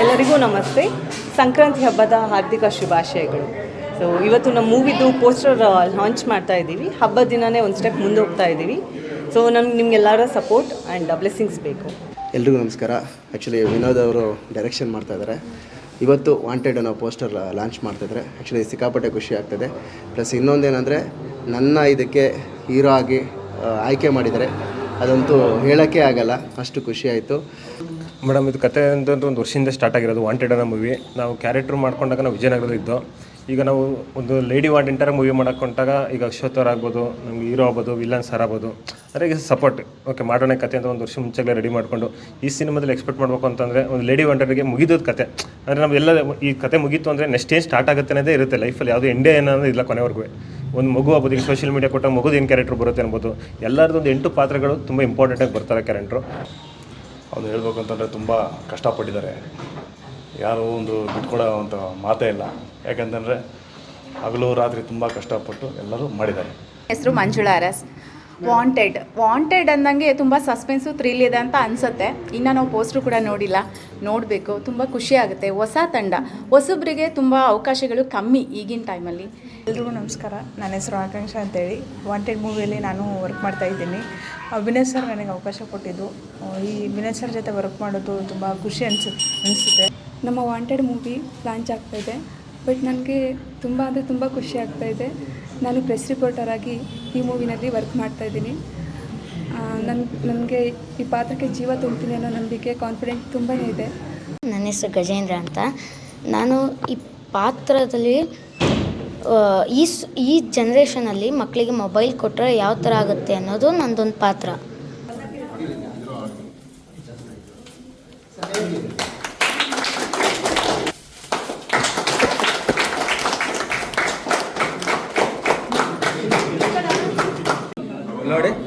ಎಲ್ಲರಿಗೂ ನಮಸ್ತೆ. ಸಂಕ್ರಾಂತಿ ಹಬ್ಬದ ಹಾರ್ದಿಕ ಶುಭಾಶಯಗಳು. ಸೊ ಇವತ್ತು ನಮ್ಮ ಮೂವಿದು ಪೋಸ್ಟರ್ ಲಾಂಚ್ ಮಾಡ್ತಾ ಇದ್ದೀವಿ. ಹಬ್ಬದ ದಿನವೇ ಒಂದು ಸ್ಟೆಪ್ ಮುಂದೆ ಹೋಗ್ತಾ ಇದ್ದೀವಿ. ಸೊ ನಿಮಗೆಲ್ಲರ ಸಪೋರ್ಟ್ ಆ್ಯಂಡ್ ಬ್ಲೆಸ್ಸಿಂಗ್ಸ್ ಬೇಕು. ಎಲ್ರಿಗೂ ನಮಸ್ಕಾರ. ಆ್ಯಕ್ಚುಲಿ ವಿನೋದ್ ಅವರು ಡೈರೆಕ್ಷನ್ ಮಾಡ್ತಾಯಿದ್ದಾರೆ. ಇವತ್ತು ವಾಂಟೆಡ್ ಅನ್ನೋ ಪೋಸ್ಟರ್ ಲಾಂಚ್ ಮಾಡ್ತಾಯಿದ್ದಾರೆ. ಆ್ಯಕ್ಚುಲಿ ಸಿಕ್ಕಾಪಟ್ಟೆ ಖುಷಿ ಆಗ್ತದೆ. ಪ್ಲಸ್ ಇನ್ನೊಂದೇನೆಂದರೆ ನನ್ನ ಇದಕ್ಕೆ ಹೀರೋ ಆಗಿ ಆಯ್ಕೆ ಮಾಡಿದ್ದಾರೆ. ಅದಂತೂ ಹೇಳೋಕ್ಕೆ ಆಗಲ್ಲ, ಅಷ್ಟು ಖುಷಿ ಆಯಿತು ಮೇಡಮ್. ಇದು ಕತೆ ಅಂತ ಒಂದು ವರ್ಷದಿಂದ ಸ್ಟಾರ್ಟ್ ಆಗಿರೋದು ವಾಂಟೆಡ್ ಅನ್ನೋ ಮೂವಿ. ನಾವು ಕ್ಯಾರೆಕ್ಟ್ರ್ ಮಾಡ್ಕೊಂಡಾಗ ನಾವು ವಿಜಯನಗರದಲ್ಲಿದ್ದು, ಈಗ ನಾವು ಒಂದು ಲೇಡಿ ವಾಂಟೆಂಟರ ಮೂವಿ ಮಾಡೋಕ್ಕೊಂಟಾಗ ಈಗ ಅಶ್ವಥ್ ಅವ್ರು ಆಗ್ಬೋದು, ನಮ್ಗೆ ಹೀರೋ ಆಗ್ಬೋದು, ವಿಲನ್ ಸರ್ ಆಗ್ಬೋದು, ಅಂದರೆ ಈಗ ಸಪೋರ್ಟ್ ಓಕೆ ಮಾಡೋಣ ಕತೆ ಅಂತ ಒಂದು ವರ್ಷ ಮುಂಚೆಗೆ ರೆಡಿ ಮಾಡಿಕೊಂಡು ಈ ಸಿನಿಮಾದಲ್ಲಿ ಎಕ್ಸ್ಪೆಕ್ಟ್ ಮಾಡಬೇಕು ಅಂತಂದರೆ ಒಂದು ಲೇಡಿ ವಾಂಟೆಡ್ಗೆ ಮುಗಿದೋದು ಕತೆ. ಅಂದರೆ ನಮ್ಮೆಲ್ಲ ಈ ಕತೆ ಮುಗೀತು ಅಂದರೆ ನೆಕ್ಸ್ಟ್ ಏನು ಸ್ಟಾರ್ಟ್ ಆಗುತ್ತೆ ಅನ್ನೋದೇ ಇರುತ್ತೆ ಲೈಫಲ್ಲಿ. ಯಾವುದೇ ಎಂಡೇ ಏನೋ ಇಲ್ಲ ಕೊನೆವರೆಗೂ. ಒಂದು ಮಗು ಆಗ್ಬೋದು, ಈಗ ಸೋಷಿಯಲ್ ಮೀಡಿಯಾ ಕೊಟ್ಟಾಗ ಮಗುದು ಏನು ಕ್ಯಾರೆಕ್ಟ್ರ್ ಬರುತ್ತೆ ಅನ್ಬೋದು. ಎಲ್ಲರದ್ದು ಒಂದು 8 ಪಾತ್ರಗಳು ತುಂಬ ಇಂಪಾರ್ಟೆಂಟಾಗಿ ಬರ್ತಾರೆ ಕ್ಯಾರೆಕ್ಟ್ರು. ಅದು ಹೇಳ್ಬೇಕು ಅಂತಂದರೆ ತುಂಬ ಕಷ್ಟಪಟ್ಟಿದ್ದಾರೆ. ಯಾರೂ ಒಂದು ಬಿಟ್ಕೊಡೋ ಅಂತ ಮಾತೇ ಇಲ್ಲ. ಯಾಕಂತಂದರೆ ಹಗಲು ರಾತ್ರಿ ತುಂಬ ಕಷ್ಟಪಟ್ಟು ಎಲ್ಲರೂ ಮಾಡಿದ್ದಾರೆ. ಹೆಸರು ಮಂಜುಳಾ ಅರಸ್. ವಾಂಟೆಡ್ ಅಂದಂಗೆ ತುಂಬ ಸಸ್ಪೆನ್ಸು ಥ್ರಿಲ್ ಇದೆ ಅಂತ ಅನಿಸುತ್ತೆ. ಇನ್ನು ನಾವು ಪೋಸ್ಟ್ರು ಕೂಡ ನೋಡಿಲ್ಲ, ನೋಡಬೇಕು. ತುಂಬ ಖುಷಿ ಆಗುತ್ತೆ. ಹೊಸ ತಂಡ, ಹೊಸಬ್ರಿಗೆ ತುಂಬ ಅವಕಾಶಗಳು ಕಮ್ಮಿ ಈಗಿನ ಟೈಮಲ್ಲಿ. ಎಲ್ರಿಗೂ ನಮಸ್ಕಾರ. ನನ್ನ ಹೆಸರು ಆಕಾಂಕ್ಷ ಅಂತೇಳಿ. ವಾಂಟೆಡ್ ಮೂವಿಯಲ್ಲಿ ನಾನು ವರ್ಕ್ ಮಾಡ್ತಾಯಿದ್ದೀನಿ. ವಿನಯ್ ಸರ್ ನನಗೆ ಅವಕಾಶ ಕೊಟ್ಟಿದ್ದು. ಈ ವಿನಯ್ ಸರ್ ಜೊತೆ ವರ್ಕ್ ಮಾಡೋದು ತುಂಬ ಖುಷಿ ಅನಿಸುತ್ತೆ. ನಮ್ಮ ವಾಂಟೆಡ್ ಮೂವಿ ಲಾಂಚ್ ಆಗ್ತಾಯಿದೆ. ಬಟ್ ನನಗೆ ತುಂಬ ಅಂದರೆ ತುಂಬ ಖುಷಿ ಆಗ್ತಾಯಿದೆ. ನಾನು ಪ್ರೆಸ್ ರಿಪೋರ್ಟರ್ ಆಗಿ ಈ ಮೂವಿನಲ್ಲಿ ವರ್ಕ್ ಮಾಡ್ತಾಯಿದ್ದೀನಿ. ನನಗೆ ಈ ಪಾತ್ರಕ್ಕೆ ಜೀವ ತುಂಬ್ತೀನಿ ಅನ್ನೋ ನಂಬಿಕೆ, ಕಾನ್ಫಿಡೆಂಟ್ ತುಂಬಾ ಇದೆ. ನನ್ನ ಹೆಸರು ಗಜೇಂದ್ರ ಅಂತ. ನಾನು ಈ ಪಾತ್ರದಲ್ಲಿ ಈ ಜನ್ರೇಷನಲ್ಲಿ ಮಕ್ಕಳಿಗೆ ಮೊಬೈಲ್ ಕೊಟ್ಟರೆ ಯಾವ ಥರ ಆಗುತ್ತೆ ಅನ್ನೋದು ನನ್ನದೊಂದು ಪಾತ್ರ.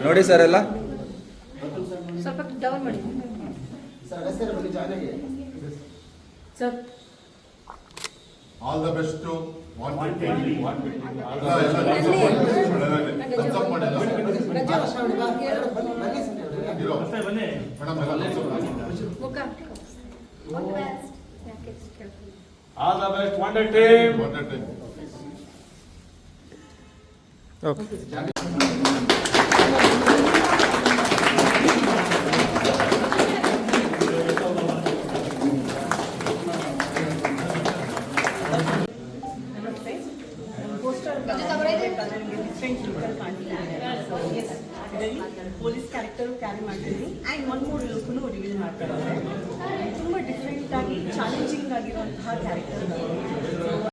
ನೋಡಿ ಸರ್ ಎಲ್ಲ ಸ್ವಲ್ಪ ಡೌನ್ ಮಾಡಿ sir. All the best to wanted team. Police character carry ಮಾಡ್ತೀನಿ ಆ್ಯಂಡ್ ಒಂದು ಲುಕ್ನು ರಿವೀಲ್ ಮಾಡ್ತಾರೆ. ತುಂಬ ಡಿಫ್ರೆಂಟಾಗಿ ಚಾಲೆಂಜಿಂಗ್ ಆಗಿರುವಂತಹ ಕ್ಯಾರೆಕ್ಟರ್.